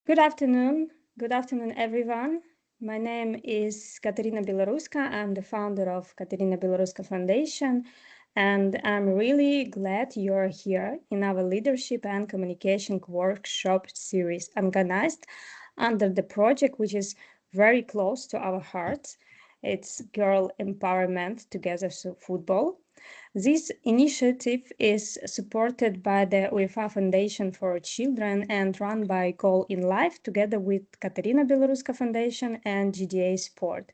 Good afternoon. Good afternoon, everyone. My name is Kateryna Biloruska. I'm the founder of Kateryna Biloruska Foundation, and I'm really glad you're here in our leadership and communication workshop series organized under the project, which is very close to our hearts. It's Girl Empowerment Together Through Football. This initiative is supported by the UEFA Foundation for Children and run by GOAL in Life together with Kateryna Biloruska Foundation and GDA Sport.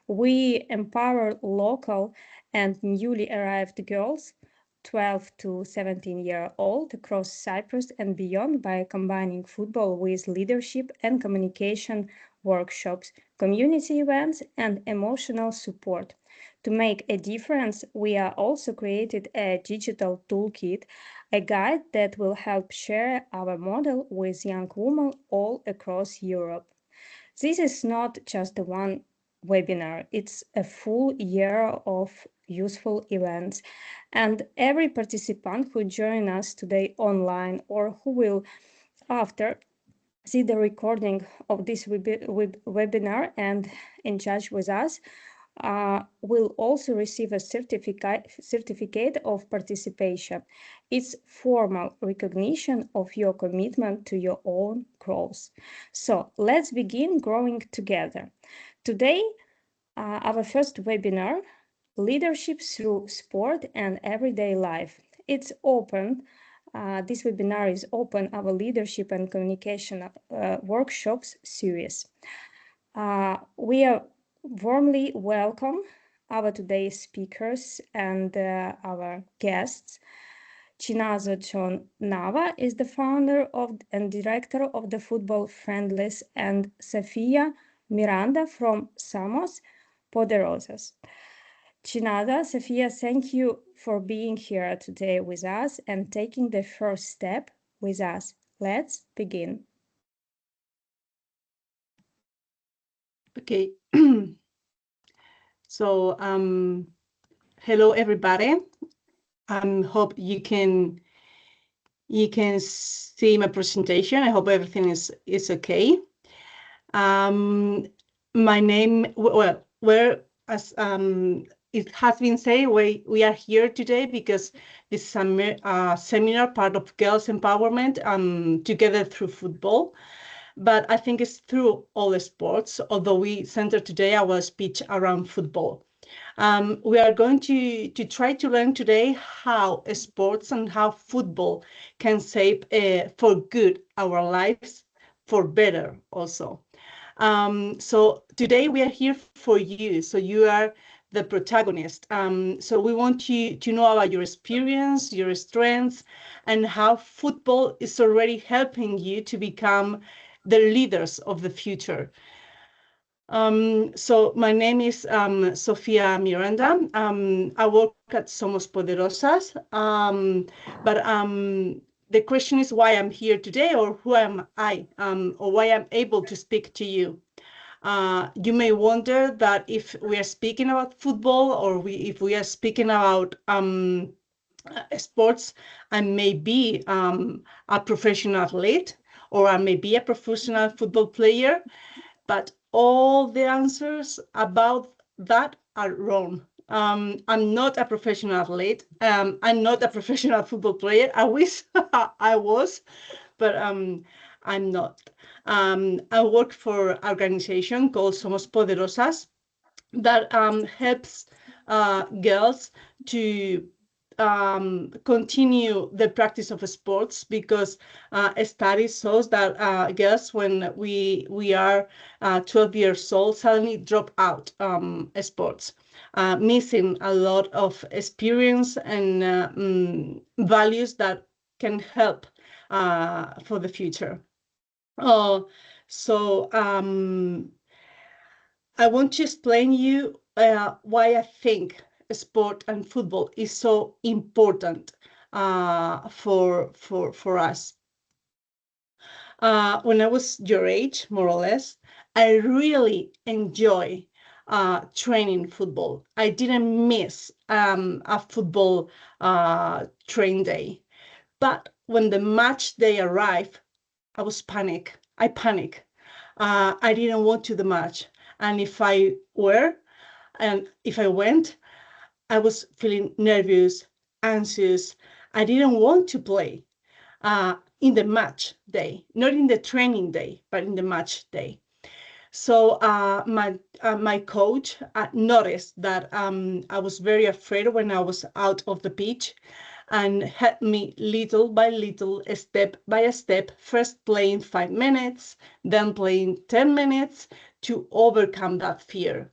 We empower local and newly arrived girls 12 to 17-year-old across Cyprus and beyond by combining football with leadership and communication workshops, community events, and emotional support. To make a difference, we are also created a digital toolkit, a guide that will help share our model with young women all across Europe. This is not just one webinar, it's a full year of useful events. And every participant who joins us today online or who will after see the recording of this webinar and engage with us will also receive a certificate of participation. It's formal recognition of your commitment to your own growth. So let's begin growing together. Today, our first webinar, Leadership Through Sport and Everyday Life. It's open. This webinar is open, our leadership and communication workshops series. We are warmly welcome our today's speakers and our guests. Chinazo John Nava is the founder of and director of the Football Friendlies, and Sofia Miranda from Samos Poderosas. Chinaza, Sofia, thank you for being here today with us and taking the first step with us. Let's begin. Okay. So, hello everybody. Hope you can see my presentation. I hope everything is okay. My name, as it has been said, we are here today because this is a seminar, part of Girls Empowerment, Together Through Football. But I think it's through all the sports, although we center today our speech around football. We are going to try to learn today how sports and how football can shape for good our lives, for better also. So today we are here for you, so you are the protagonist. So we want you to know about your experience, your strengths, and how football is already helping you to become the leaders of the future. So my name is Sofia Miranda. I work at Somos Poderosas, but the question is why I'm here today, or who am I, or why I'm able to speak to you. You may wonder that if we are speaking about football, or if we are speaking about sports, I may be a professional athlete, or I may be a professional football player, but all the answers about that are wrong. I'm not a professional athlete. I'm not a professional football player. I wish I was, but I'm not. I work for an organization called Somos Poderosas that helps girls to continue the practice of sports, because a study shows that girls, when we are 12 years old, suddenly drop out sports, missing a lot of experience and values that can help for the future. So I want to explain you why I think sport and football is so important for us. When I was your age, more or less, I really enjoy training football. I didn't miss a football train day. But when the match day arrived, I was panic. I panic. I didn't want to the match. And if I went, I was feeling nervous, anxious. I didn't want to play in the match day, not in the training day, but in the match day. So my coach noticed that I was very afraid when I was out of the pitch, and helped me little by little, step by step, first playing 5 minutes, then playing 10 minutes to overcome that fear.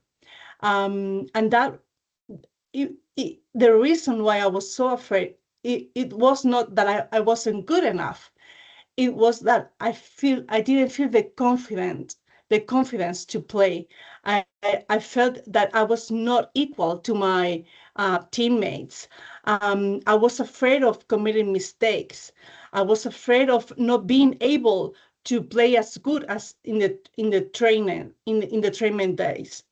And that the reason why I was so afraid, it was not that I wasn't good enough. It was that I didn't feel the confidence to play. I felt that I was not equal to my teammates. I was afraid of committing mistakes. I was afraid of not being able to play as good as in the training days.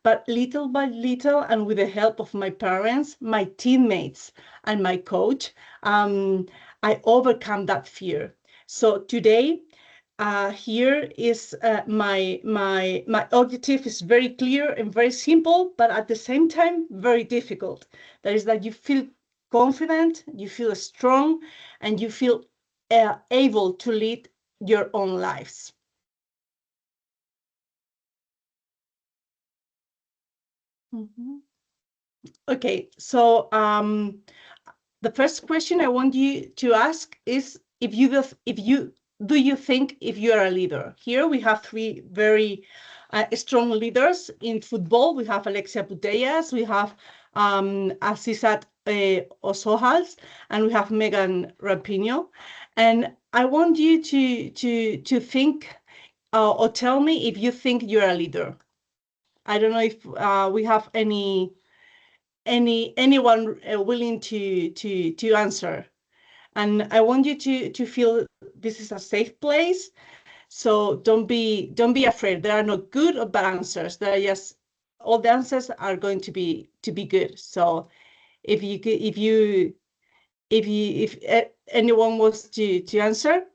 But little by little, and with the help of my parents, my teammates, and my coach, I overcome that fear. So today, here is my objective is very clear and very simple, but at the same time very difficult. That is that you feel confident, you feel strong, and you feel able to lead your own lives. Okay, so the first question I want you to ask is if you think if you are a leader. Here we have three very strong leaders in football. We have Alexia Putellas, we have Asisat Osohals, and we have Megan Rapinoe. And I want you to think or tell me if you think you're a leader. I don't know if we have anyone willing to answer. And I want you to feel this is a safe place. So don't be afraid. There are no good or bad answers. There are just all the answers are going to be good. So if anyone wants to answer.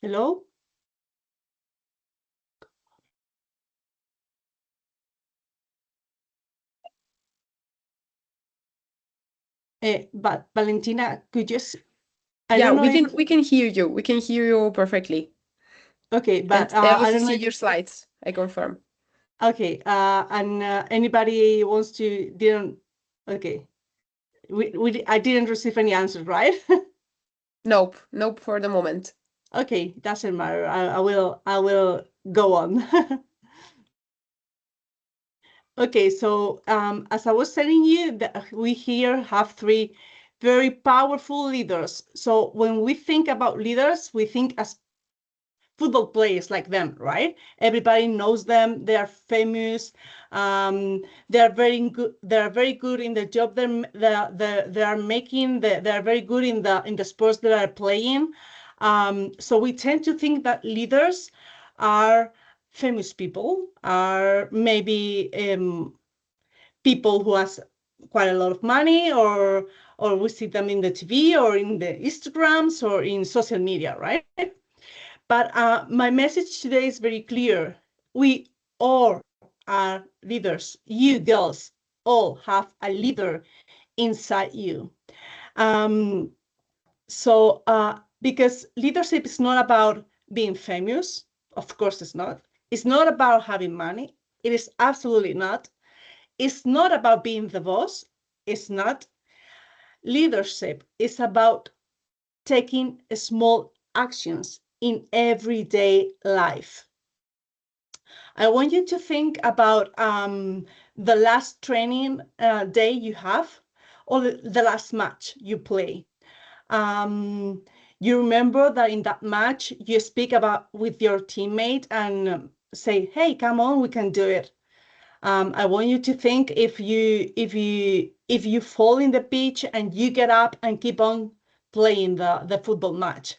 Hello? But Valentina, could you? I Yeah, don't know if. we can hear you. We can hear you perfectly. Okay, And but I I also don't know see if. your slides. I confirm. Okay, and anybody wants to didn't. Okay, I didn't receive any answers, right? Nope, nope for the moment. Okay, doesn't matter. I will go on. Okay, so as I was telling you, we here have three very powerful leaders. So when we think about leaders, we think as football players like them, right? Everybody knows them. They are famous. They are very good. They are very good in the job they are making. They are very good in the sports they are playing. So we tend to think that leaders are famous people, are maybe people who has quite a lot of money, or we see them in the TV or in the Instagrams or in social media, right? But my message today is very clear. We all are leaders. You girls all have a leader inside you. Because leadership is not about being famous. Of course, it's not. It's not about having money. It is absolutely not. It's not about being the boss. It's not. Leadership is about taking small actions in everyday life. I want you to think about the last training day you have, or the last match you play. You remember that in that match, you speak about with your teammate and say, hey, come on, we can do it. I want you to think if you fall in the pitch and you get up and keep on playing the football match.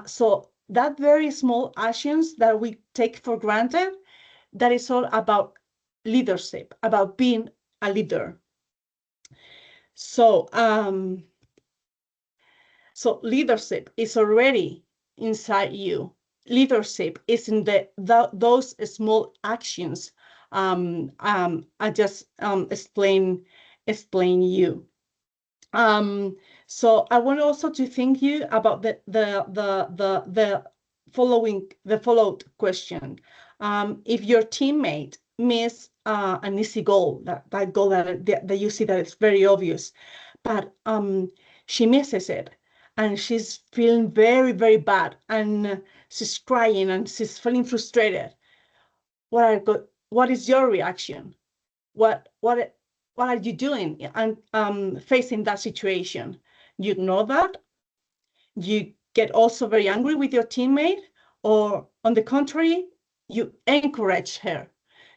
So that very small actions that we take for granted, that is all about leadership, about being a leader. So so leadership is already inside you. Leadership is in those small actions I just explain you. So I want also to thank you about the followed question. If your teammate miss an easy goal, that goal that you see that it's very obvious, but she misses it and she's feeling very, very bad and she's crying and she's feeling frustrated, what is your reaction? What are you doing and facing that situation? You ignore that? You get also very angry with your teammate, or on the contrary, you encourage her.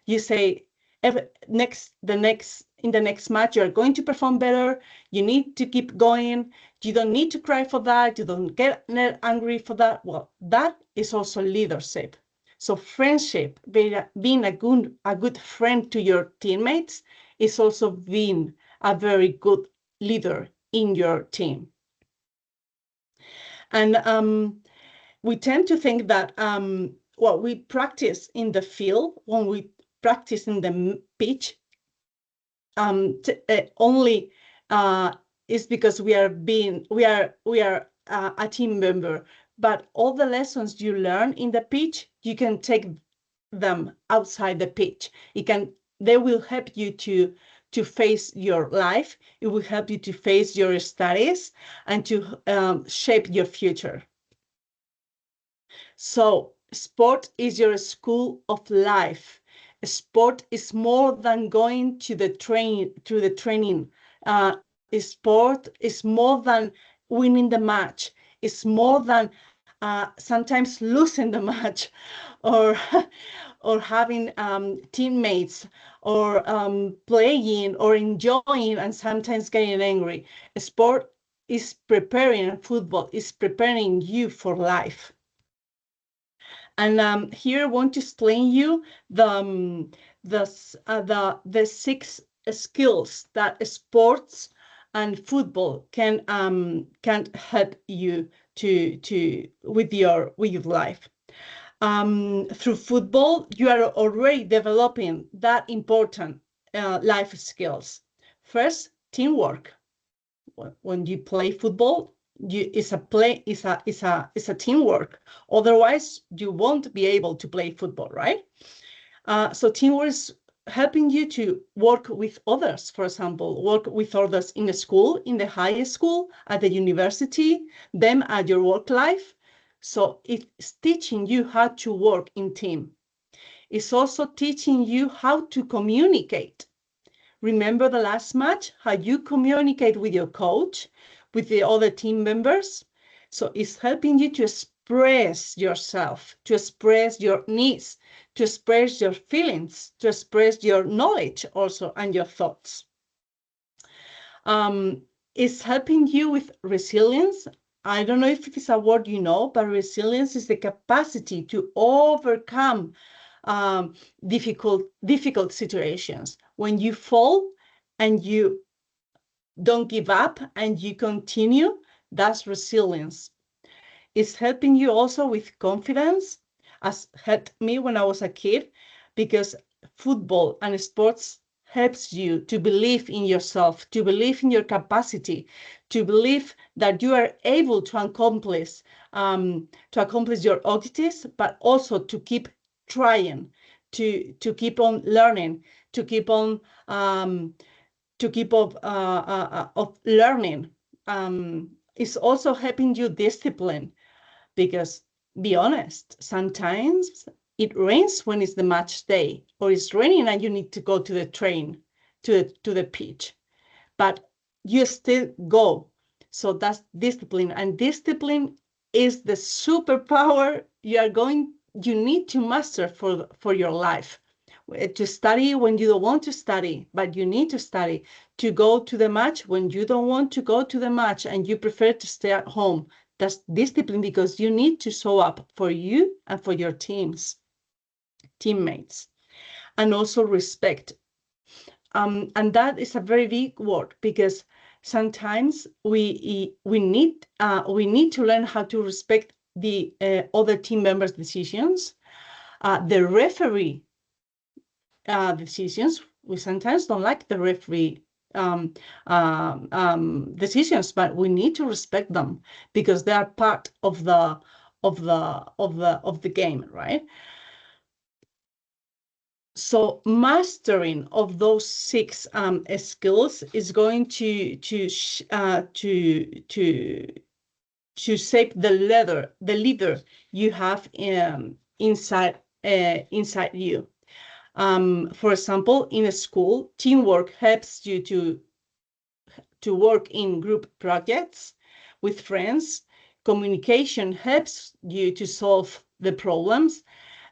You say, in the next match, you're going to perform better. You need to keep going. You don't need to cry for that. You don't get angry for that. Well, that is also leadership. So friendship, being a good friend to your teammates, is also being a very good leader in your team. And we tend to think that what we practice in the field, when we practice in the pitch, only is because we are a team member. But all the lessons you learn in the pitch, you can take them outside the pitch. They will help you to face your life. It will help you to face your studies and to shape your future. So sport is your school of life. Sport is more than going to the training. Sport is more than winning the match. It's more than sometimes losing the match, or or having teammates, or playing or enjoying and sometimes getting angry. Sport is preparing, football is preparing you for life. And here I want to explain you the 6 skills that sports and football can help you with your life. Through football, you are already developing that important life skills. First, teamwork. When you play football, it's a teamwork. Otherwise, you won't be able to play football, right? So teamwork is helping you to work with others. For example, work with others in the school, in the high school, at the university, them at your work life. So it's teaching you how to work in team. It's also teaching you how to communicate. Remember the last match, how you communicate with your coach, with the other team members? So it's helping you to express yourself, to express your needs, to express your feelings, to express your knowledge also and your thoughts. It's helping you with resilience. I don't know if it is a word you know, but resilience is the capacity to overcome difficult situations. When you fall and you don't give up and you continue, that's resilience. It's helping you also with confidence, as helped me when I was a kid, because football and sports helps you to believe in yourself, to believe in your capacity, to believe that you are able to accomplish your objectives, but also to keep trying, to keep on learning, to keep on learning. It's also helping you discipline, because be honest, sometimes it rains when it's the match day, or it's raining and you need to go to the pitch, but you still go So that's discipline, and discipline is the superpower you need to master for your life. To study when you don't want to study, but you need to study. To go to the match when you don't want to go to the match and you prefer to stay at home. That's discipline, because you need to show up for you and for your teammates. And also respect. And that is a very big word, because sometimes we need to learn how to respect the other team members' decisions, the referee decisions. We sometimes don't like the referee decisions, but we need to respect them, because they are part of the game, right? So mastering of those 6 skills is going to shape the leader you have inside you. For example, in a school, teamwork helps you to work in group projects with friends. Communication helps you to solve the problems.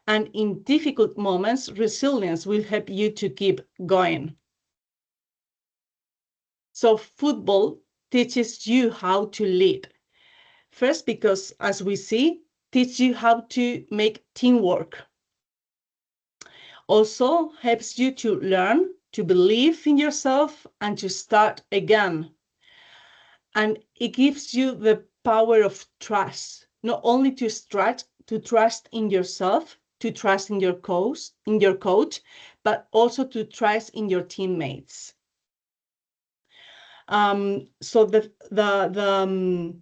And in difficult moments, resilience will help you to keep going. So football teaches you how to lead. First, because, as we see, teaches you how to make teamwork. Also helps you to learn to believe in yourself and to start again. And it gives you the power of trust, not only to trust in yourself, to trust in your coach, but also to trust in your teammates. So the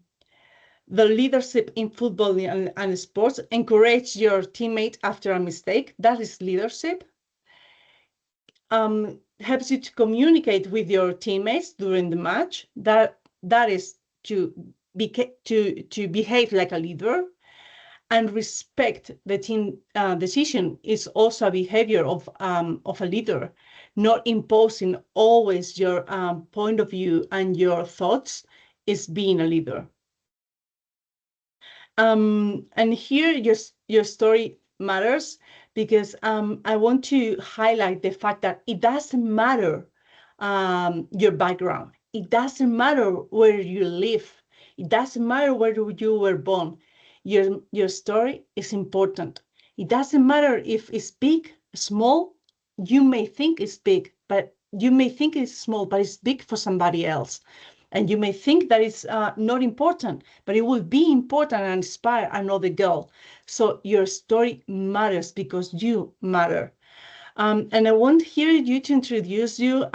leadership in football and sports, encourage your teammate after a mistake. That is leadership. Helps you to communicate with your teammates during the match. That is to behave like a leader. And respect the team decision is also a behavior of a leader, not imposing always your point of view and your thoughts is being a leader. And here your story matters, because I want to highlight the fact that it doesn't matter your background. It doesn't matter where you live. It doesn't matter where you were born. Your story is important. It doesn't matter if it's big, small. You may think it's big, but you may think it's small, but it's big for somebody else. And you may think that it's not important, but it will be important and inspire another girl. So your story matters because you matter. And I want here you to introduce you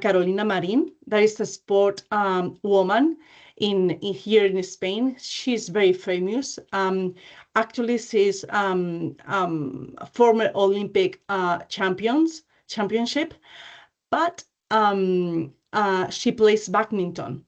Carolina Marin, that is a sport woman here in Spain. She's very famous. Actually, she's former Olympic championship, but she plays badminton.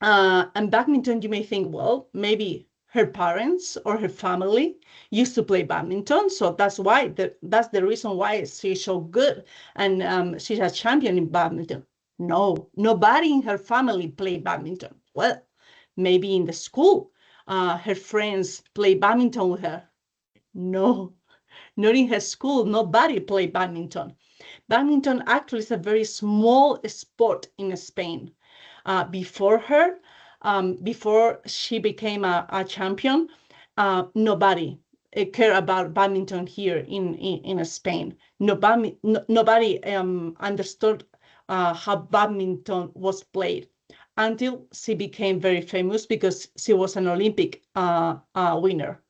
And badminton, you may think, well, maybe her parents or her family used to play badminton, so that's the reason why she's so good and she's a champion in badminton. No, nobody in her family played badminton. Well, maybe in the school, her friends play badminton with her. No, not in her school. Nobody played badminton. Badminton actually is a very small sport in Spain. Before her, before she became a champion, nobody cared about badminton here in Spain. Nobody understood how badminton was played until she became very famous because she was an Olympic winner.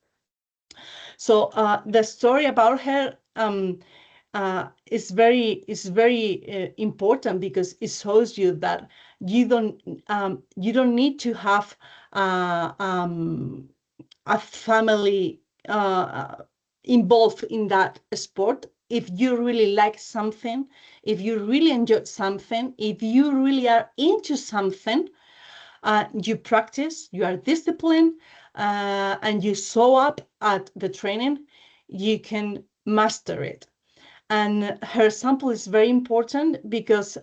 So the story about her is very important, because it shows you that you don't need to have a family involved in that sport. If you really like something, if you really enjoy something, if you really are into something, you practice, you are disciplined, and you show up at the training, you can master it. And her example is very important because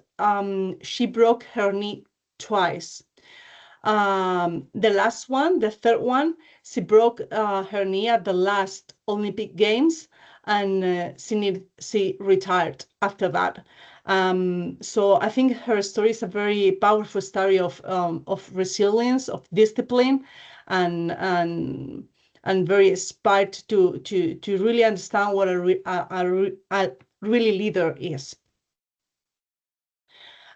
she broke her knee twice. The last one, the third one, she broke her knee at the last Olympic Games, and she retired after that. So I think her story is a very powerful story of resilience, of discipline, and very inspired to really understand what a really leader is.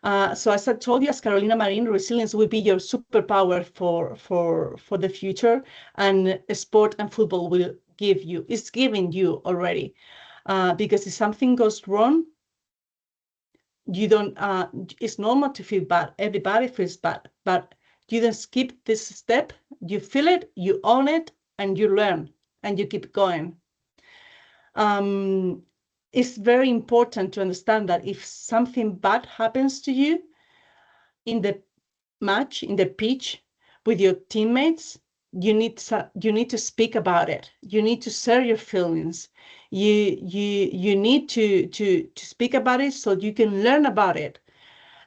So as I told you, as Carolina Marin, resilience will be your superpower for the future, and sport and football will it's giving you already. Because if something goes wrong, you don't, it's normal to feel bad. Everybody feels bad, but you don't skip this step. You feel it, you own it, and you learn, and you keep going. It's very important to understand that if something bad happens to you in the match, in the pitch with your teammates, you need to speak about it. You need to share your feelings. You need to speak about it so you can learn about it.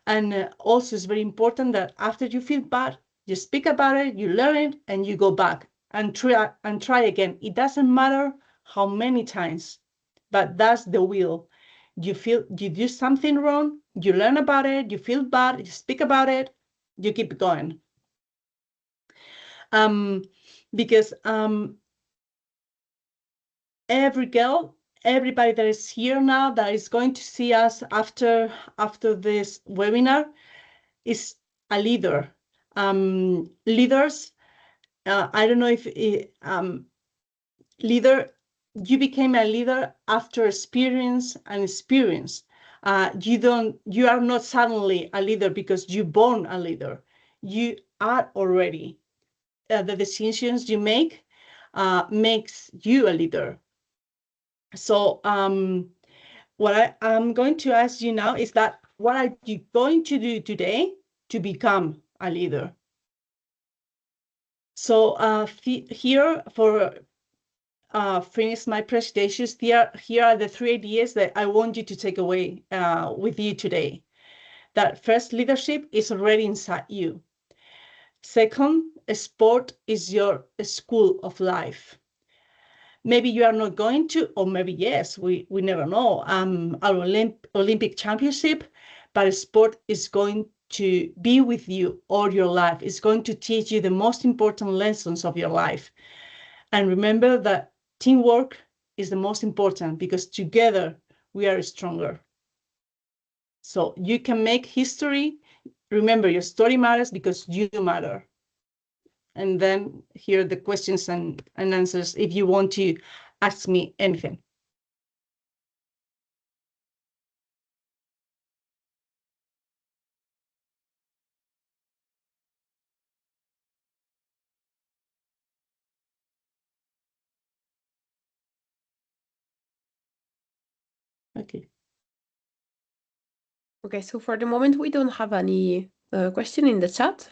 And also it's very important that after you feel bad, you speak about it, you learn it, and you go back and try again. It doesn't matter how many times, but that's the will. You do something wrong, you learn about it, you feel bad, you speak about it, you keep going. Because everybody that is here now, that is going to see us after this webinar, is a leader. Leaders, I don't know if leader, you became a leader after experience. You are not suddenly a leader because you born a leader. You are already. The decisions you make makes you a leader. So what I'm going to ask you now is that what are you going to do today to become a leader? So here for finish my presentations, here are the 3 ideas that I want you to take away with you today. That first, leadership is already inside you. Second, sport is your school of life. Maybe you are not going to, or maybe yes, we never know, our Olympic championship, but sport is going to be with you all your life. It's going to teach you the most important lessons of your life. And remember that teamwork is the most important, because together we are stronger. So you can make history. Remember, your story matters because you matter. And then here are the questions and answers if you want to ask me anything. Okay. Okay, so for the moment, we don't have any question in the chat.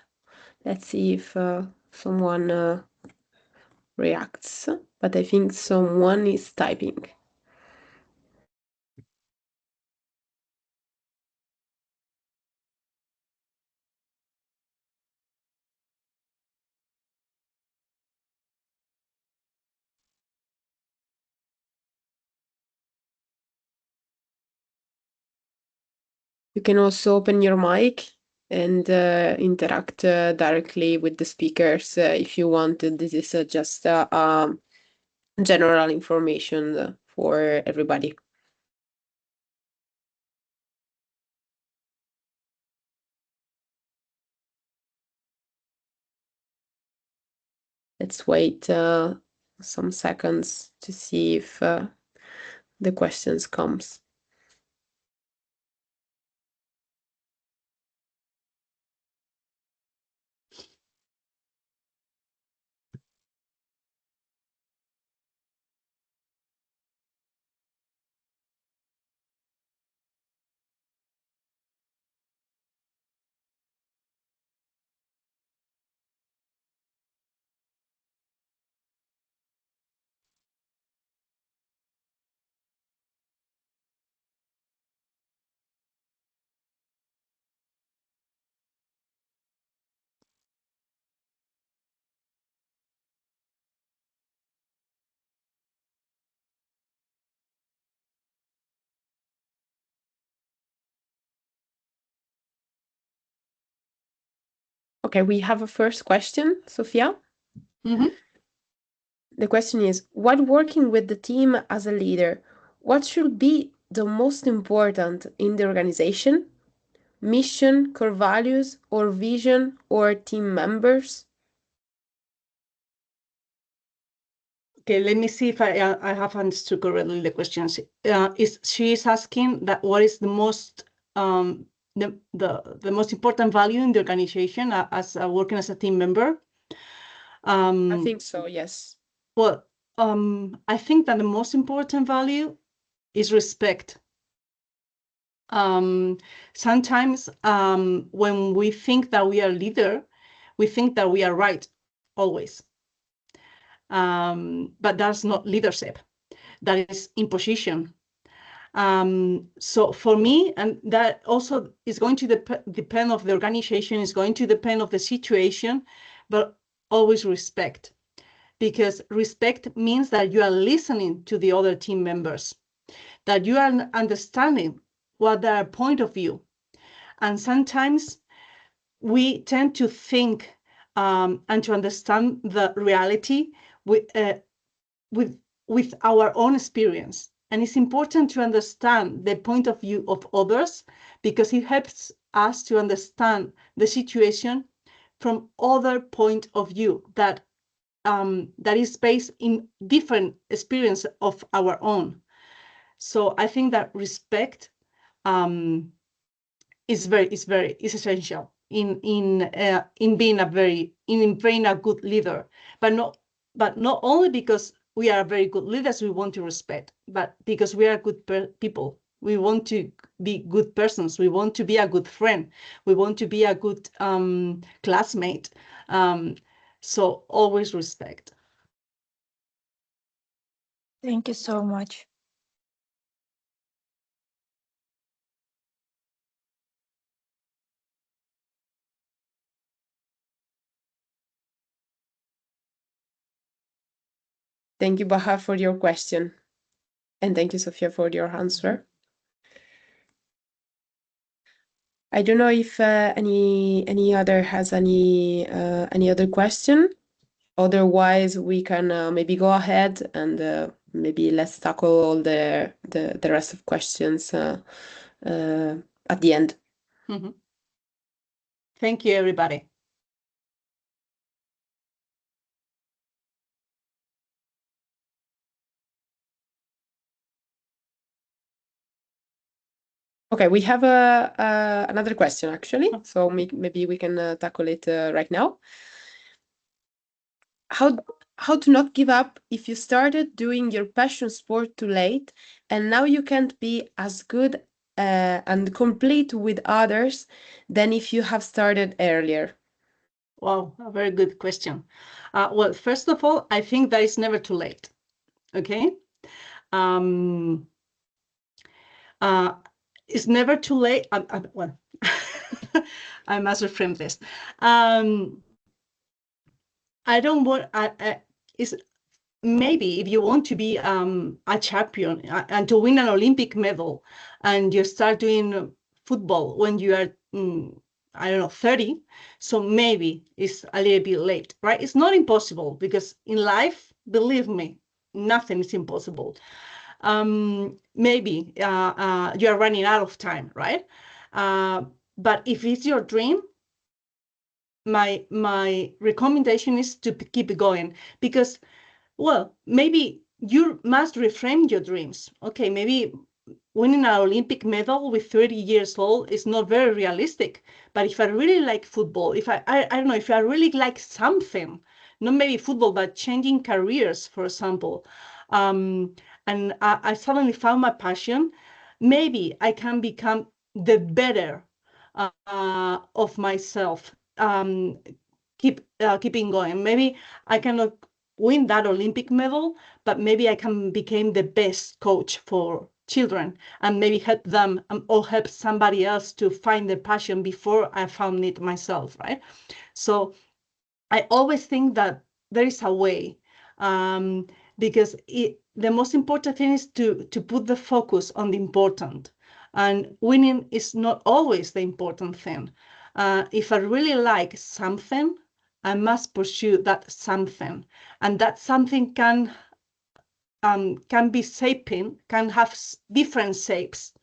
Let's see if someone reacts, but I think someone is typing. You can also open your mic and interact directly with the speakers if you want. This is just general information for everybody. Let's wait some seconds to see if the questions comes. Okay, we have a first question, Sophia. The question is, what working with the team as a leader, what should be the most important in the organization? Mission, core values, or vision, or team members? Okay, let me see if I have understood correctly the questions. She is asking that what is the most the most important value in the organization as working as a team member? I think so, yes. Well, I think that the most important value is respect. Sometimes when we think that we are leader, we think that we are right always. But that's not leadership. That is imposition. So for me, and that also is going to depend of the organization, is going to depend of the situation, but always respect. Because respect means that you are listening to the other team members, that you are understanding what their point of view. And sometimes we tend to think and to understand the reality with our own experience. And it's important to understand the point of view of others because it helps us to understand the situation from other point of view that is based in different experience of our own. So I think that respect is essential in being a good leader, but not only because we are very good leaders we want to respect, but because we are good people. We want to be good persons. We want to be a good friend. We want to be a good classmate. So always respect. Thank you so much. Thank you, Bahar, for your question. And thank you, Sophia, for your answer. I don't know if any other has any other question. Otherwise, we can maybe go ahead and maybe let's tackle all the rest of questions at the end. Mm-hmm. Thank you, everybody. Okay, we have another question actually, so maybe we can tackle it right now. How to not give up if you started doing your passion sport too late and now you can't be as good and complete with others than if you have started earlier? Wow, a very good question. Well, first of all, I think that it's never too late. Okay. It's never too late. Well, I must reframe this. I don't want. Is maybe if you want to be a champion and to win an Olympic medal, and you start doing football when you are I don't know 30, so maybe it's a little bit late, right? It's not impossible because in life, believe me, nothing is impossible. Maybe you are running out of time, right? But if it's your dream, my recommendation is to keep it going because, well, maybe you must reframe your dreams. Okay, maybe winning an Olympic medal with 30 years old is not very realistic. But if I really like football, if I don't know, if I really like something, not maybe football, but changing careers, for example, and I suddenly found my passion, maybe I can become the better of myself. Keeping going. Maybe I cannot win that Olympic medal, but maybe I can become the best coach for children and maybe help them or help somebody else to find their passion before I found it myself, right? So I always think that there is a way because the most important thing is to put the focus on the important, and winning is not always the important thing. if I really like something, I must pursue that something, and that something can be shaping, can have different shapes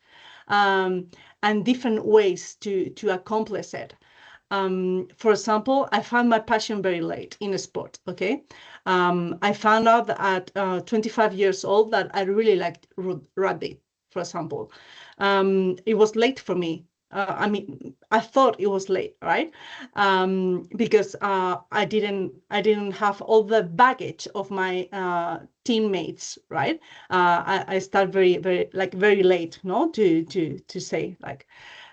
and different ways to accomplish it. For example, I found my passion very late in a sport, okay? I found out at 25 years old that I really liked rugby, for example. It was late for me. I mean, I thought it was late, right? Because I didn't have all the baggage of my teammates, right? I start very late, no, to say like,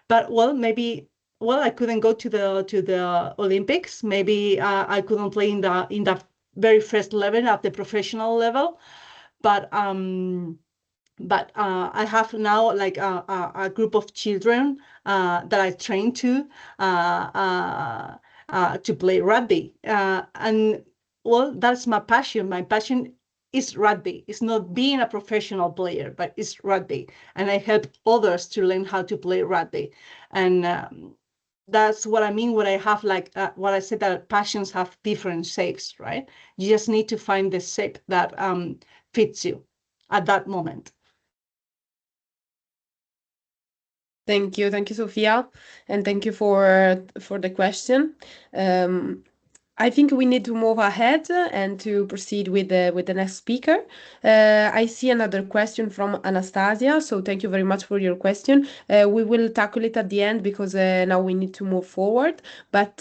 but well, maybe. Well, I couldn't go to the Olympics. Maybe I couldn't play in the very first level at the professional level, but I have now like a group of children that I train to play rugby, and well, that's my passion. My passion is rugby. It's not being a professional player, but it's rugby, and I help others to learn how to play rugby, and that's what I mean when I have like what I said, that passions have different shapes, right? You just need to find the shape that fits you at that moment. Thank you, Sophia, and thank you for the question. I think we need to move ahead and to proceed with the next speaker. I see another question from Anastasia, so thank you very much for your question. We will tackle it at the end because now we need to move forward. But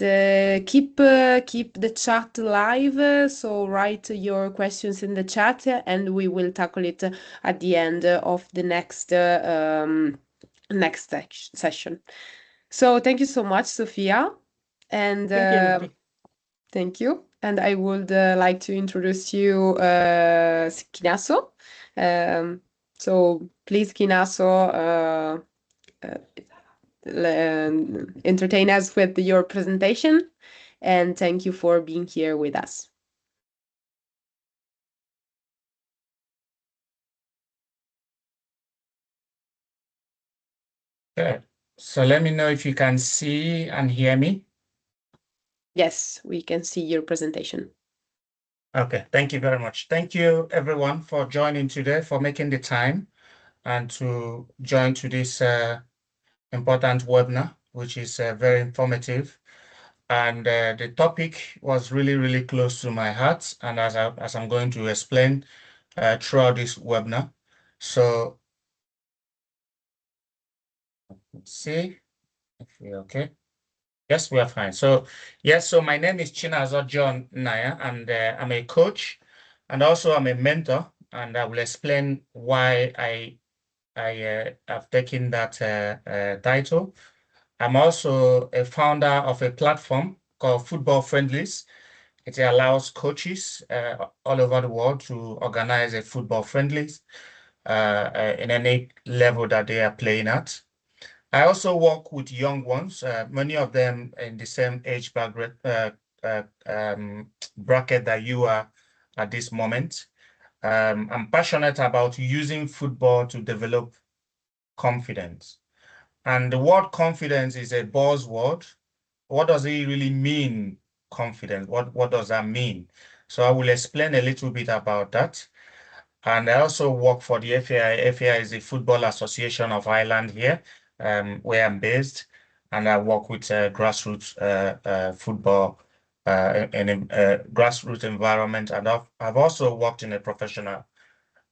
keep the chat live, so write your questions in the chat, and we will tackle it at the end of the next session. So thank you so much, Sophia, and Thank you. thank you. And I would like to introduce you Kinaso. So please, Kinaso, entertain us with your presentation, and thank you for being here with us. Okay, so let me know if you can see and hear me. Yes, we can see your presentation. Okay, thank you very much. Thank you everyone for joining today, for making the time and to join to this important webinar, which is very informative. And the topic was really, really close to my heart. And as I'm going to explain throughout this webinar. So let's see if we're okay. Yes, we are fine. So, yes, so my name is Chinazo John Naya, and I'm a coach, and also I'm a mentor, and I will explain why I have taken that title. I'm also a founder of a platform called Football Friendlies. It allows coaches all over the world to organize a football friendlies in any level that they are playing at. I also work with young ones, many of them in the same age bracket that you are at this moment. I'm passionate about using football to develop confidence. And the word confidence is a buzzword. What does it really mean, confidence? What does that mean? So I will explain a little bit about that. And I also work for the FAI. FAI is the Football Association of Ireland here, where I'm based. And I work with grassroots football in a grassroots environment. And I've also worked in a professional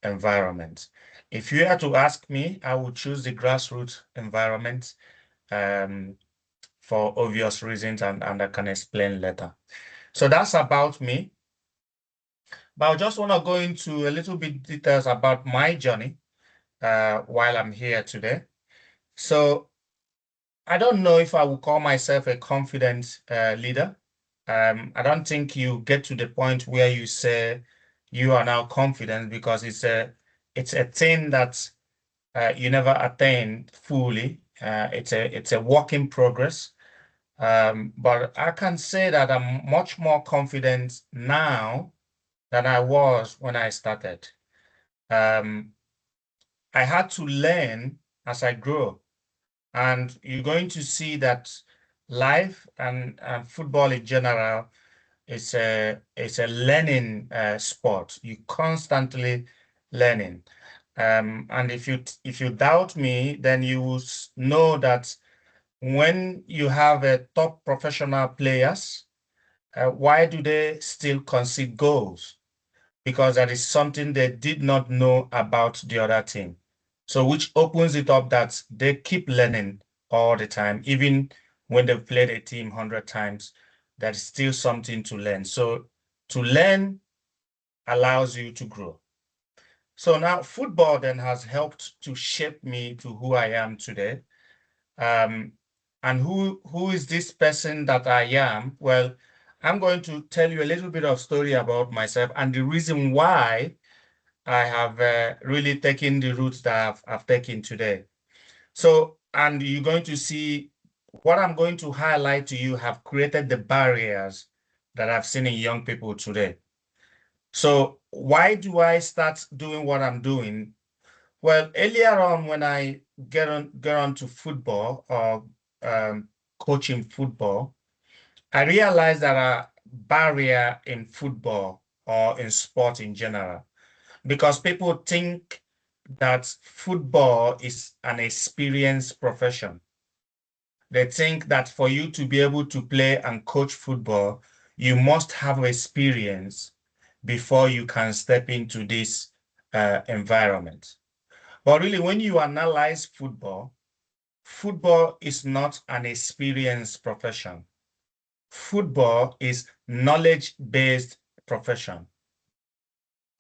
environment. If you had to ask me, I would choose the grassroots environment for obvious reasons, and I can explain later. So that's about me. But I just want to go into a little bit details about my journey while I'm here today. So I don't know if I would call myself a confident leader. I don't think you get to the point where you say you are now confident, because it's a thing that you never attain fully. It's a work in progress. But I can say that I'm much more confident now than I was when I started. I had to learn as I grow, and you're going to see that life and football in general is a learning sport. You constantly learning. And if you doubt me, then you will know that when you have a top professional players, why do they still concede goals? Because that is something they did not know about the other team. So which opens it up that they keep learning all the time, even when they've played a team 100 times, there's still something to learn. So to learn allows you to grow. So now football then has helped to shape me to who I am today. And who is this person that I am? Well, I'm going to tell you a little bit of story about myself and the reason why I have really taken the route that I've taken today. So, and you're going to see what I'm going to highlight to you have created the barriers that I've seen in young people today. So why do I start doing what I'm doing? Well, earlier on when I get on to football or coaching football, I realized that a barrier in football or in sport in general, because people think that football is an experienced profession. They think that for you to be able to play and coach football, you must have experience before you can step into this environment. But really, when you analyze football, football is not an experienced profession. Football is knowledge-based profession.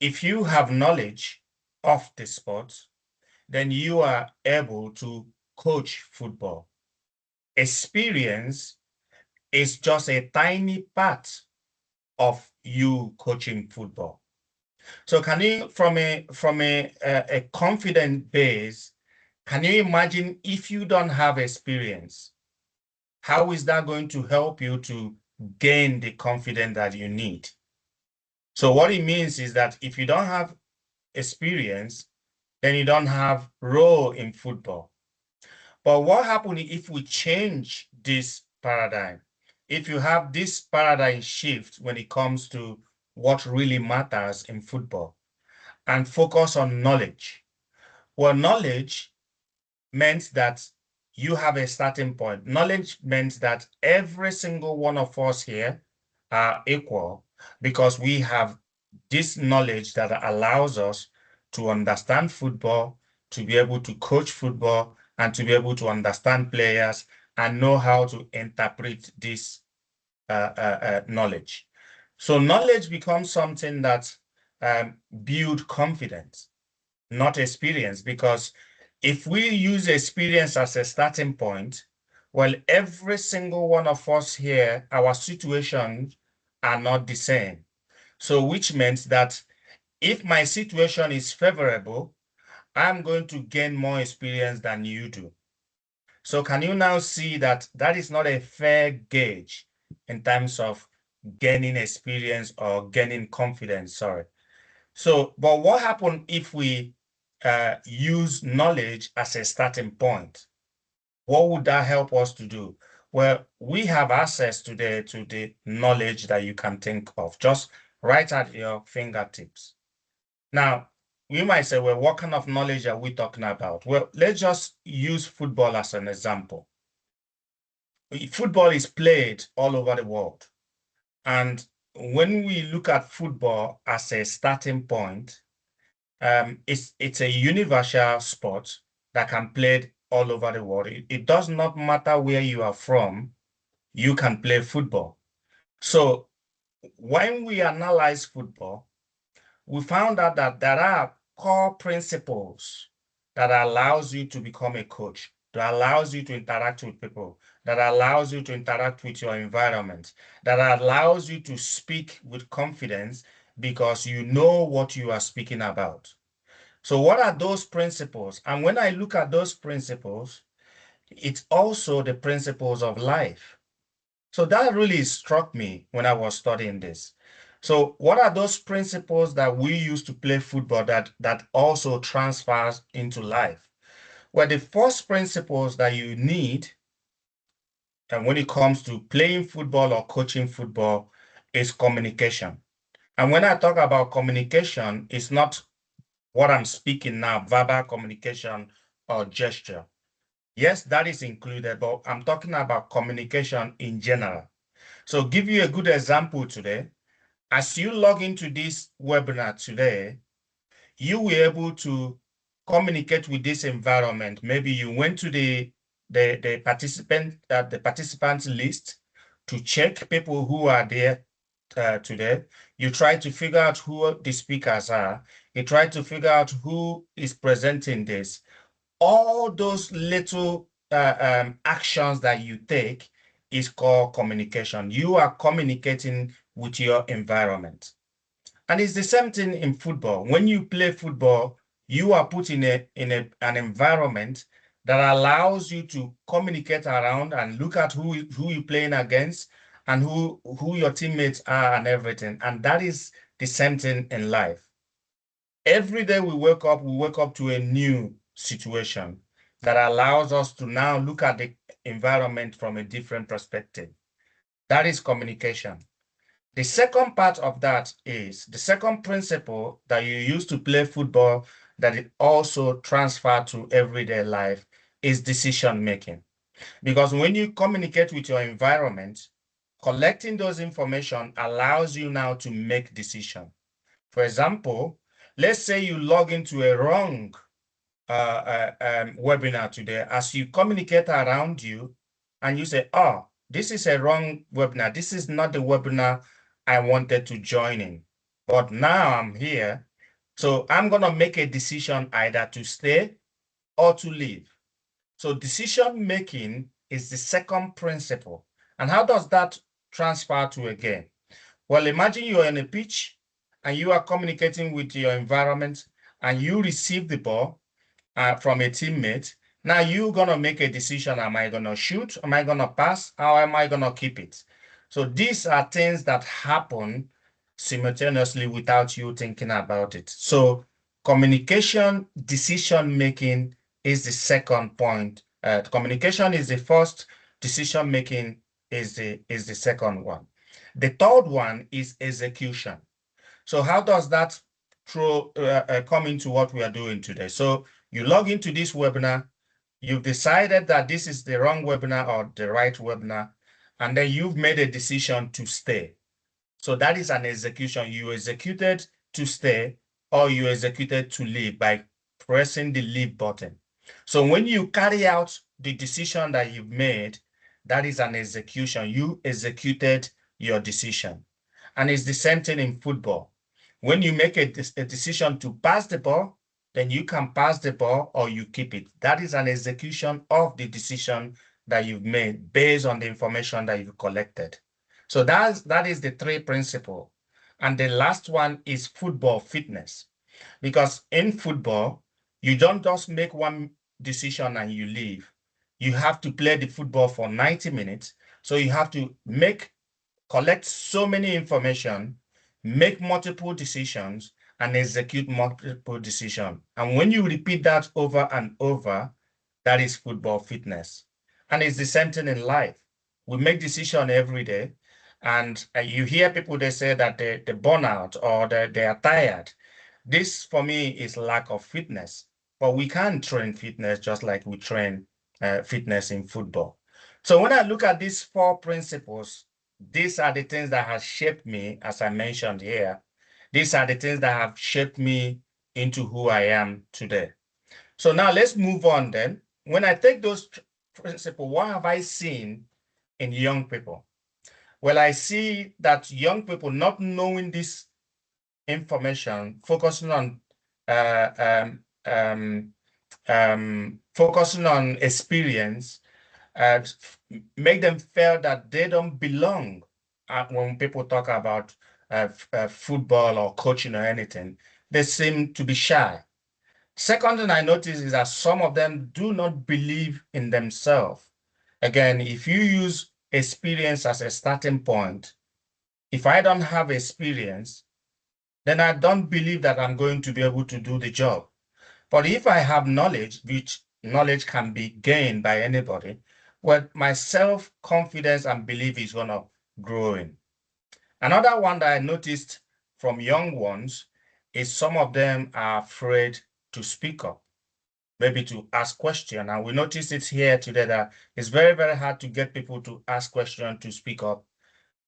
If you have knowledge of the sport, then you are able to coach football. Experience is just a tiny part of you coaching football. So can you, from a confident base, can you imagine if you don't have experience, how is that going to help you to gain the confidence that you need? So what it means is that if you don't have experience, then you don't have role in football. But what happens if we change this paradigm? If you have this paradigm shift when it comes to what really matters in football and focus on knowledge. Well, knowledge meant that you have a starting point. Knowledge meant that every single one of us here are equal because we have this knowledge that allows us to understand football, to be able to coach football, and to be able to understand players and know how to interpret this knowledge. So knowledge becomes something that builds confidence, not experience, because if we use experience as a starting point, well, every single one of us here, our situations are not the same. So which means that if my situation is favorable, I'm going to gain more experience than you do. So can you now see that that is not a fair gauge in terms of gaining experience or gaining confidence, sorry. So, but what happens if we use knowledge as a starting point? What would that help us to do? Well, we have access today to the knowledge that you can think of, just right at your fingertips. Now, you might say, well, what kind of knowledge are we talking about? Well, let's just use football as an example. Football is played all over the world. And when we look at football as a starting point, it's a universal sport that can be played all over the world. It does not matter where you are from, you can play football. So when we analyze football, we found out that there are core principles that allows you to become a coach, that allows you to interact with people, that allows you to interact with your environment, that allows you to speak with confidence because you know what you are speaking about. So what are those principles? And when I look at those principles, it's also the principles of life. So that really struck me when I was studying this. So what are those principles that we use to play football that also transfers into life? Well, the first principles that you need and when it comes to playing football or coaching football is communication. And when I talk about communication, it's not what I'm speaking now, verbal communication or gesture. Yes, that is included, but I'm talking about communication in general. So give you a good example today. As you log into this webinar today, you were able to communicate with this environment. Maybe you went to the participants list to check people who are there today. You try to figure out who the speakers are. You try to figure out who is presenting this. All those little actions that you take is called communication. You are communicating with your environment. And it's the same thing in football. When you play football, you are put in an environment that allows you to communicate around and look at who you're playing against and who your teammates are and everything. And that is the same thing in life. Every day we wake up to a new situation that allows us to now look at the environment from a different perspective. That is communication. The second part of that is the second principle that you use to play football that it also transfer to everyday life is decision making. Because when you communicate with your environment, collecting those information allows you now to make decisions. For example, let's say you log into a wrong webinar today. As you communicate around you and you say, oh, this is a wrong webinar. This is not the webinar I wanted to join in, but now I'm here. So I'm going to make a decision either to stay or to leave. So decision making is the second principle. And how does that transfer to a game? Well, imagine you're in a pitch and you are communicating with your environment and you receive the ball from a teammate. Now you're going to make a decision. Am I going to shoot? Am I going to pass? How am I going to keep it? So these are things that happen simultaneously without you thinking about it. So communication, decision-making is the second point. Communication is the first, decision-making is the second one. The third one is execution. So how does that come into what we are doing today? So you log into this webinar, you've decided that this is the wrong webinar or the right webinar, and then you've made a decision to stay. So that is an execution. You executed to stay or you executed to leave by pressing the leave button. So when you carry out the decision that you've made, that is an execution. You executed your decision. And it's the same thing in football. When you make a decision to pass the ball, then you can pass the ball or you keep it. That is an execution of the decision that you've made based on the information that you've collected. So that is the three principles. And the last one is football fitness. Because in football, you don't just make one decision and you leave. You have to play the football for 90 minutes. So you have to collect so many information, make multiple decisions, and execute multiple decisions. And when you repeat that over and over, that is football fitness. And it's the same thing in life. We make decisions every day. And you hear people, they say that they burn out or they are tired. This, for me, is lack of fitness. But we can train fitness just like we train fitness in football. So when I look at these four principles, these are the things that have shaped me, as I mentioned here. These are the things that have shaped me into who I am today. So now let's move on then. When I take those principles, what have I seen in young people? Well, I see that young people not knowing this information, focusing on experience, make them feel that they don't belong when people talk about football or coaching or anything. They seem to be shy. Second thing I notice is that some of them do not believe in themselves. Again, if you use experience as a starting point, if I don't have experience, then I don't believe that I'm going to be able to do the job. But if I have knowledge, which knowledge can be gained by anybody, well, my self-confidence and belief is going to grow in. Another one that I noticed from young ones is some of them are afraid to speak up, maybe to ask questions. And we noticed it here today that it's very, very hard to get people to ask questions, to speak up.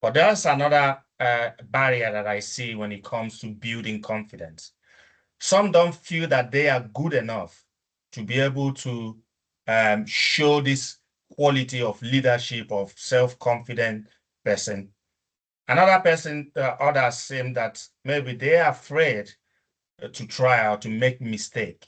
But there's another barrier that I see when it comes to building confidence. Some don't feel that they are good enough to be able to show this quality of leadership, of self-confident person. Another person, others seem that maybe they are afraid to try or to make mistake.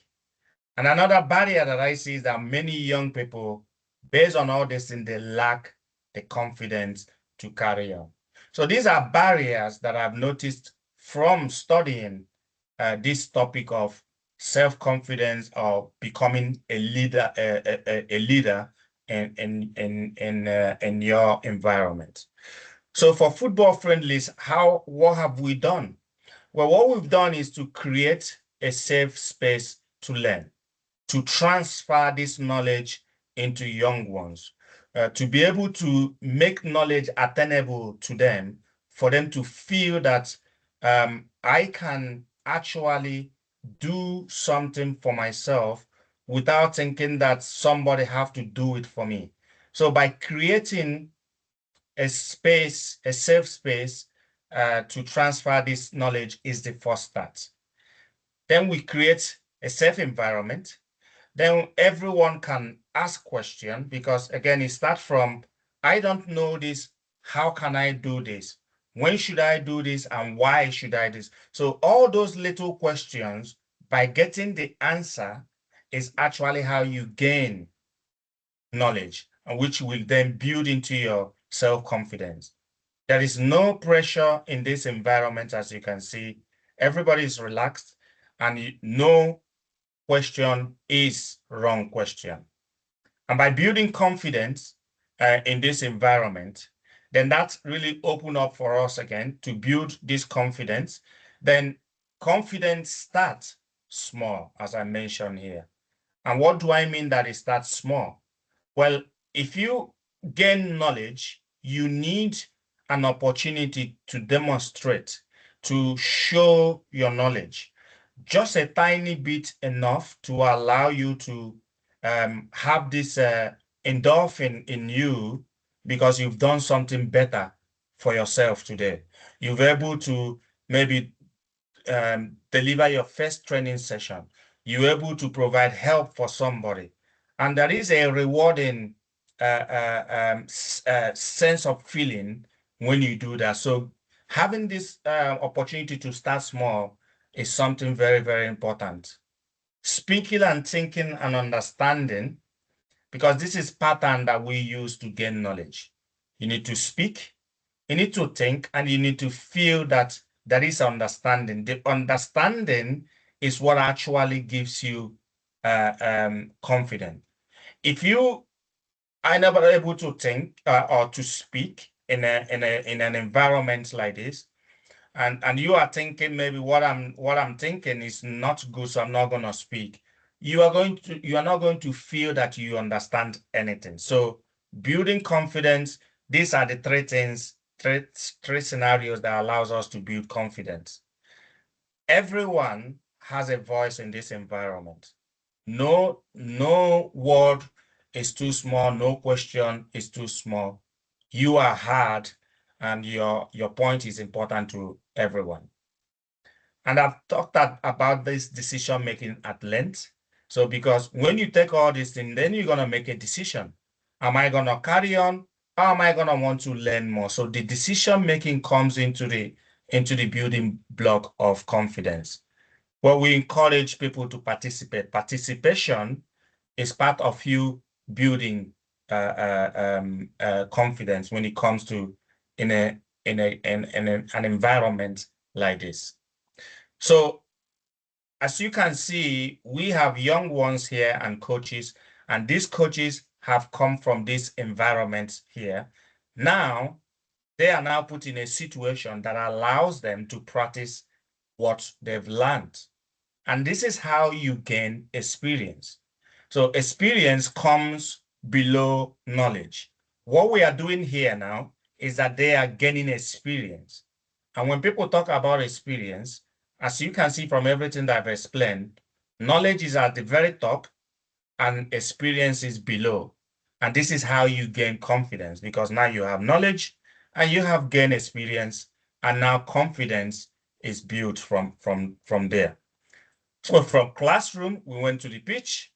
And another barrier that I see is that many young people, based on all this, they lack the confidence to carry on. So these are barriers that I've noticed from studying this topic of self-confidence or becoming a leader, a leader in your environment. So for football friendlies, what have we done? Well, what we've done is to create a safe space to learn, to transfer this knowledge into young ones, to be able to make knowledge attainable to them, for them to feel that I can actually do something for myself without thinking that somebody have to do it for me. So by creating a space, a safe space to transfer this knowledge is the first start. Then we create a safe environment. Then everyone can ask questions, because again, it starts from, I don't know this, how can I do this? When should I do this and why should I do this? So all those little questions, by getting the answer, is actually how you gain knowledge, and which will then build into your self-confidence. There is no pressure in this environment, as you can see. Everybody is relaxed, and no question is wrong question. And by building confidence in this environment, then that really open up for us again to build this confidence. Then confidence starts small, as I mentioned here. And what do I mean that it starts small? Well, if you gain knowledge, you need an opportunity to demonstrate, to show your knowledge. Just a tiny bit enough to allow you to have this endorphin in you, because you've done something better for yourself today. You've able to maybe deliver your first training session. You're able to provide help for somebody. And there is a rewarding sense of feeling when you do that. So having this opportunity to start small is something very, very important. Speaking and thinking and understanding, because this is pattern that we use to gain knowledge. You need to speak, you need to think, and you need to feel that there is understanding. The understanding is what actually gives you confidence. If you are never able to think or to speak in an environment like this, and you are thinking maybe what I'm thinking is not good, so I'm not going to speak, you are not going to feel that you understand anything. So building confidence, these are the three scenarios that allows us to build confidence. Everyone has a voice in this environment. No word is too small, no question is too small. You are hard, and your point is important to everyone. And I've talked about this decision making at length. So because when you take all these things, then you're going to make a decision. Am I going to carry on, or am I going to want to learn more? So the decision making comes into the building block of confidence. Well, we encourage people to participate. Participation is part of you building confidence when it comes to in an environment like this. So as you can see, we have young ones here and coaches, and these coaches have come from this environment here. Now, they are now put in a situation that allows them to practice what they've learned. And this is how you gain experience. So experience comes below knowledge. What we are doing here now is that they are gaining experience. And when people talk about experience, as you can see from everything that I've explained, knowledge is at the very top and experience is below. And this is how you gain confidence, because now you have knowledge and you have gained experience, and now confidence is built from there. So from classroom, we went to the pitch,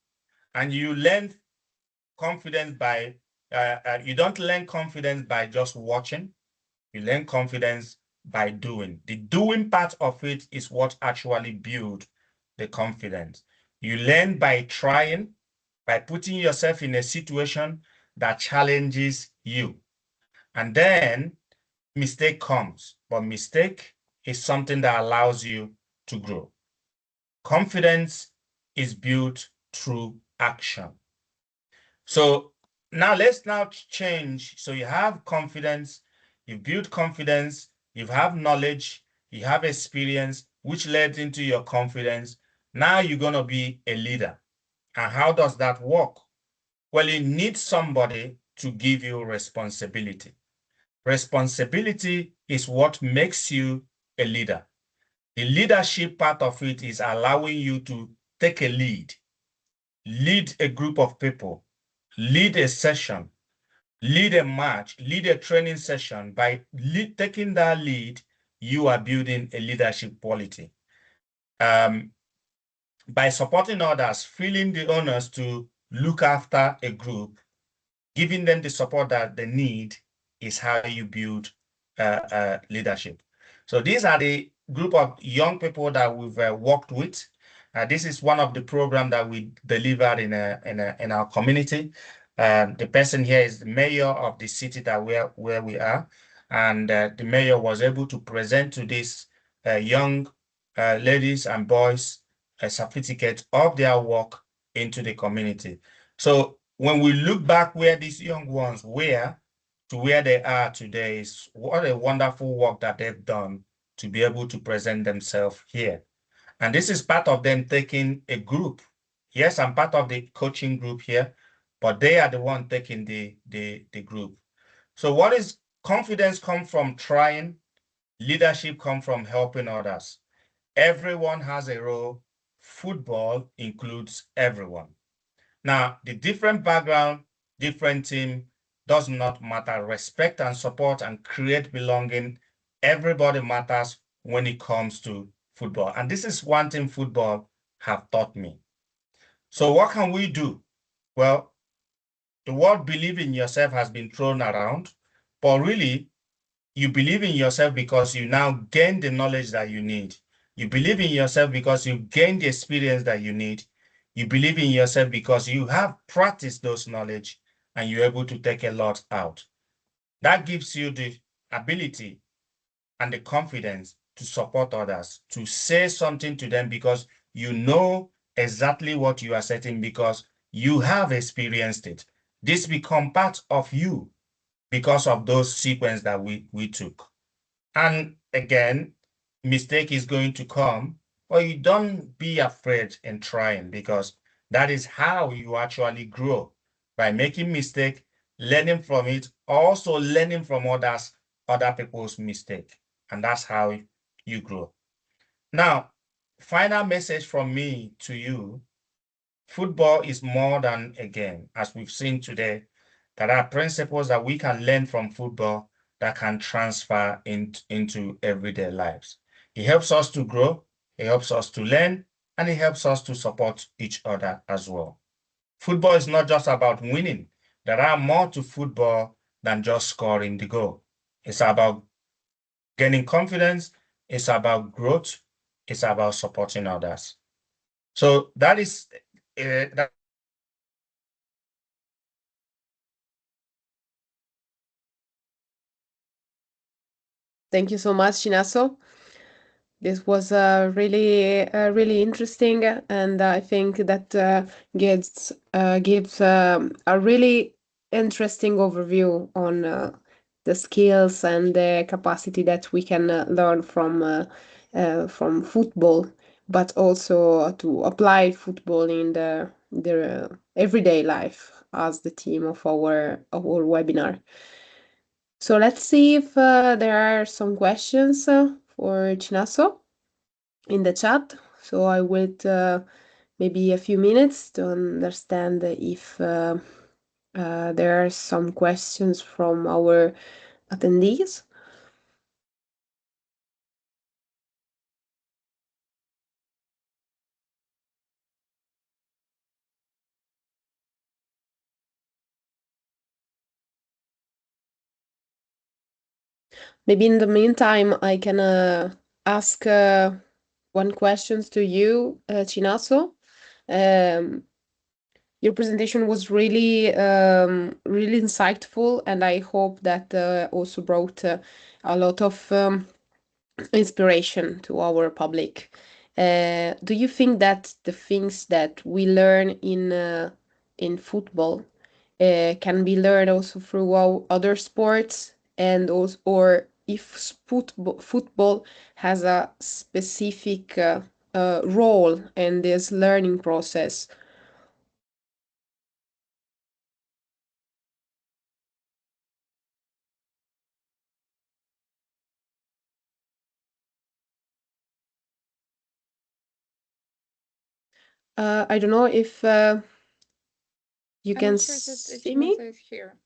and you learn confidence by, you don't learn confidence by just watching, you learn confidence by doing. The doing part of it is what actually builds the confidence. You learn by trying, by putting yourself in a situation that challenges you. And then mistake comes, but mistake is something that allows you to grow. Confidence is built through action. So now let's change. So you have confidence, you build confidence, you have knowledge, you have experience, which led into your confidence. Now you're going to be a leader. And how does that work? Well, you need somebody to give you responsibility. Responsibility is what makes you a leader. The leadership part of it is allowing you to take a lead a group of people, lead a session, lead a match, lead a training session. By taking that lead, you are building a leadership quality. By supporting others, feeling the honors to look after a group, giving them the support that they need is how you build leadership. So these are the group of young people that we've worked with. This is one of the programs that we delivered in our community. The person here is the mayor of the city that where we are, and the mayor was able to present to these young ladies and boys a certificate of their work into the community. So when we look back where these young ones were to where they are today, is what a wonderful work that they've done to be able to present themselves here. And this is part of them taking a group. Yes, I'm part of the coaching group here, but they are the one taking the group. So what is confidence come from trying, leadership come from helping others. Everyone has a role. Football includes everyone. Now, the different background, different team does not matter. Respect and support and create belonging. Everybody matters when it comes to football. And this is one thing football have taught me. So what can we do? Well, the word believe in yourself has been thrown around, but really you believe in yourself because you now gain the knowledge that you need. You believe in yourself because you gain the experience that you need. You believe in yourself because you have practiced those knowledge and you're able to take a lot out. That gives you the ability and the confidence to support others, to say something to them because you know exactly what you are saying because you have experienced it. This becomes part of you because of those sequences that we took. And again, mistake is going to come, but you don't be afraid in trying because that is how you actually grow, by making mistake, learning from it, also learning from other people's mistake. And that's how you grow. Now, final message from me to you, football is more than a game. As we've seen today, there are principles that we can learn from football that can transfer into everyday lives. It helps us to grow, it helps us to learn, and it helps us to support each other as well. Football is not just about winning. There are more to football than just scoring the goal. It's about gaining confidence, it's about growth, it's about supporting others. So that is that. Thank you so much, Shinaso. This was really interesting, and I think that gives a really interesting overview on the skills and the capacity that we can learn from football, but also to apply football in the everyday life as the theme of our webinar. So let's see if there are some questions for Chinazzo in the chat. So I wait maybe a few minutes to understand if there are some questions from our attendees. Maybe in the meantime, I can ask one question to you, Chinazzo. Your presentation was really, really insightful, and I hope that also brought a lot of inspiration to our public. Do you think that the things that we learn in football can be learned also through other sports, and also, or if football has a specific role in this learning process? I don't know if you I'm can not sure that see me. Chinazzo is here.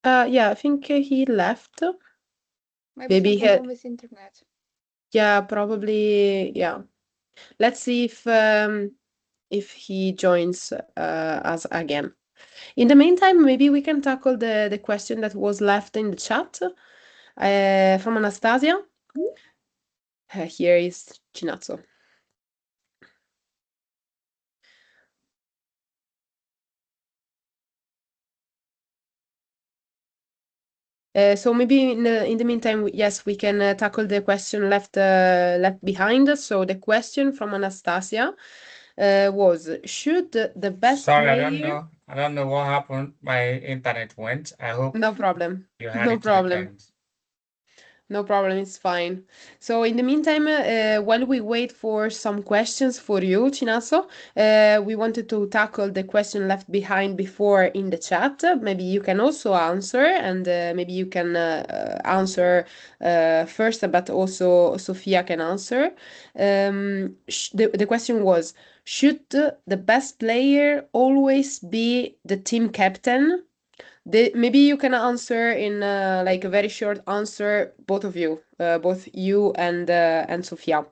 Yeah, I think he left. Maybe Maybe something he, wrong with internet. yeah, probably, yeah. Let's see if he joins us again. In the meantime, maybe we can tackle the question that was left in the chat from Anastasia. Here is Chinazzo. So maybe in the meantime, yes, we can tackle the question left behind. So the question from Anastasia was, should the best Sorry, player... I don't know what happened. My internet went. I hope No problem. you had No it to the problem. end. No problem, it's fine. So in the meantime, while we wait for some questions for you, Chinazzo, we wanted to tackle the question left behind before in the chat. Maybe you can also answer, and maybe you can answer first, but also Sofia can answer. The question was, should the best player always be the team captain? Maybe you can answer in like a very short answer, both of you, both you and Sofia.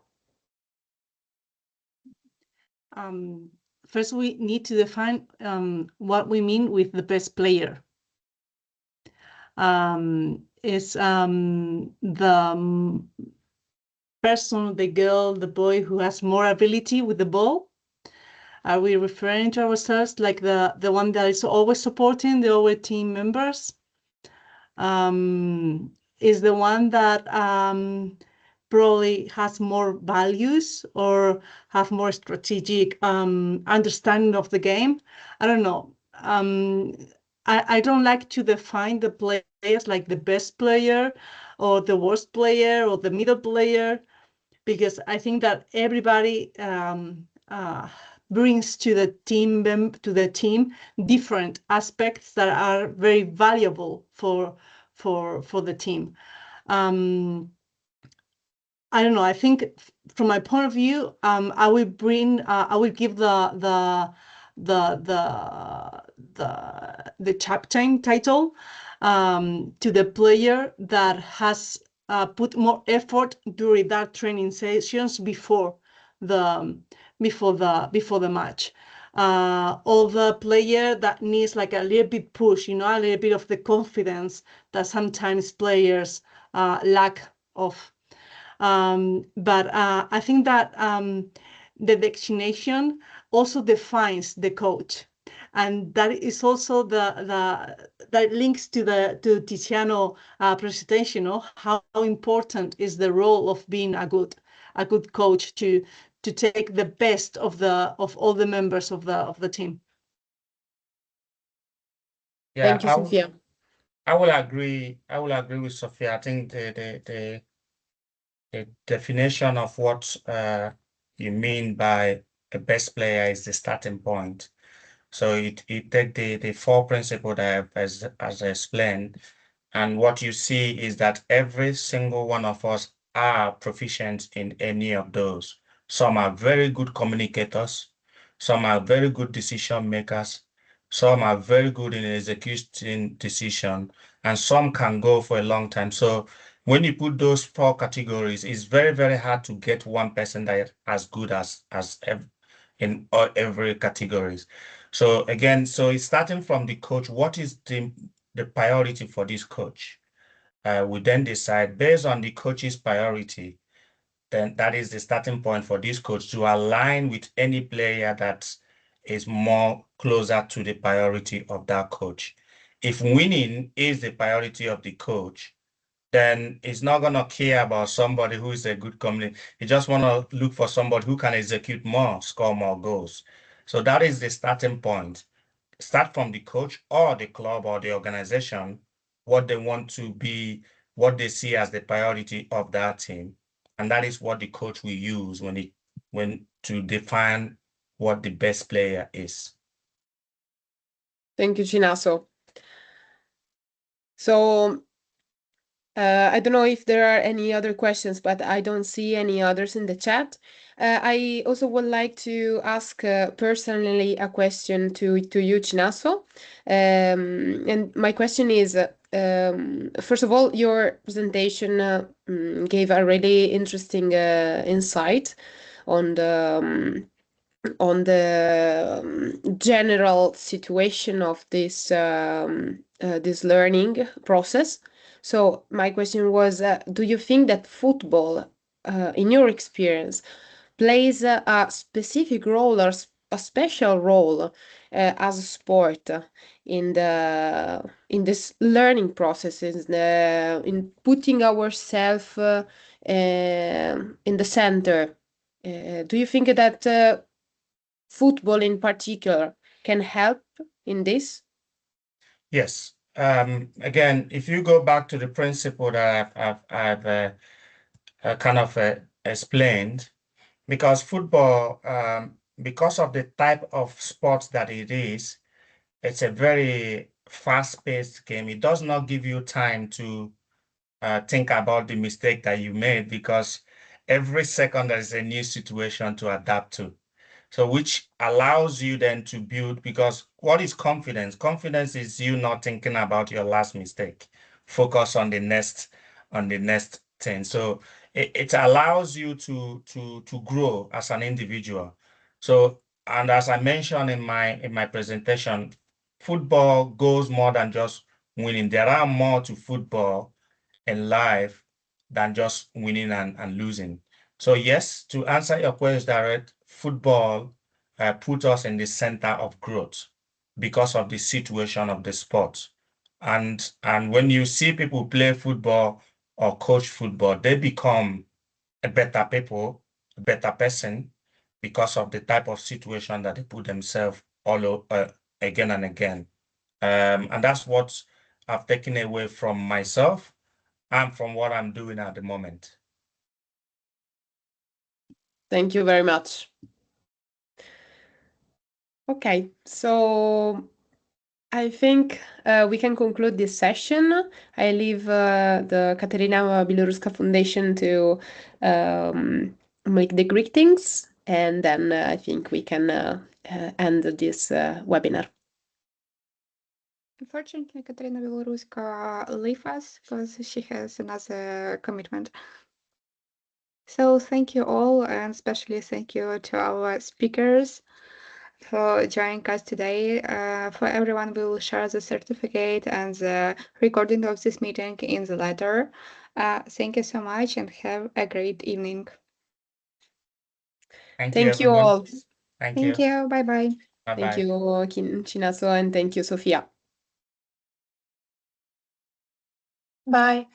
First, we need to define what we mean with the best player. Is the person, the girl, the boy who has more ability with the ball? Are we referring to ourselves like the one that is always supporting the other team members? Is the one that probably has more values or have more strategic understanding of the game? I don't know. I don't like to define the players like the best player or the worst player or the middle player, because I think that everybody brings to the team different aspects that are very valuable for the team. I don't know. I think from my point of view, I will give the captain title to the player that has put more effort during that training sessions before the match. Or the player that needs like a little bit push, a little bit of the confidence that sometimes players lack of. But I think that the designation also defines the coach, and that is also that links to Tiziano presentation. How important is the role of being a good coach to take the best of all the members of the team. Yeah, Thank you, Sofia. I will agree with Sophia. I think the definition of what you mean by a best player is the starting point. So it take the four principles that as I explained, and what you see is that every single one of us are proficient in any of those. Some are very good communicators, some are very good decision makers, some are very good in executing decision, and some can go for a long time. So when you put those four categories, it's very, very hard to get one person that is as good as in every categories. So again, so it's starting from the coach. What is the priority for this coach? We then decide based on the coach's priority, then that is the starting point for this coach to align with any player that is more closer to the priority of that coach. If winning is the priority of the coach, then he's not going to care about somebody who is a good community. He just want to look for somebody who can execute more, score more goals. So that is the starting point. Start from the coach or the club or the organization, what they want to be, what they see as the priority of that team. And that is what the coach will use when to define what the best player is. Thank you, Chinasa. So I don't know if there are any other questions, but I don't see any others in the chat. I also would like to ask personally a question to you, Chinasa. And my question is, first of all, your presentation gave a really interesting insight on the general situation of this this learning process. So my question was, do you think that football, in your experience, plays a specific role or a special role as a sport in this learning process, in putting ourselves in the center? Do you think that football in particular can help in this? Yes. Again, if you go back to the principle that I've kind of explained, because football, because of the type of sport that it is, it's a very fast-paced game. It does not give you time to think about the mistake that you made, because every second there is a new situation to adapt to. So which allows you then to build, because what is confidence? Confidence is you not thinking about your last mistake, focus on the next thing. So it allows you to grow as an individual. So, and as I mentioned in my presentation, football goes more than just winning. There are more to football in life than just winning and losing. So yes, to answer your question direct, football put us in the center of growth because of the situation of the sport. And when you see people play football or coach football, they become a better people, a better person because of the type of situation that they put themselves again and again. And that's what I've taken away from myself and from what I'm doing at the moment. Thank you very much. Okay, so I think we can conclude this session. I leave the Kateryna Biloruska Foundation to make the greetings, and then I think we can end this webinar. Unfortunately, Kateryna Biloruska leave us because she has another commitment. So thank you all, and especially thank you to our speakers for joining us today. For everyone, we will share the certificate and the recording of this meeting in the letter. Thank you so much and have a great evening. Thank you all. Thank Thank you. you. Bye-bye. Bye-bye. Thank you, Chinasa, and thank you, Sofia. Bye.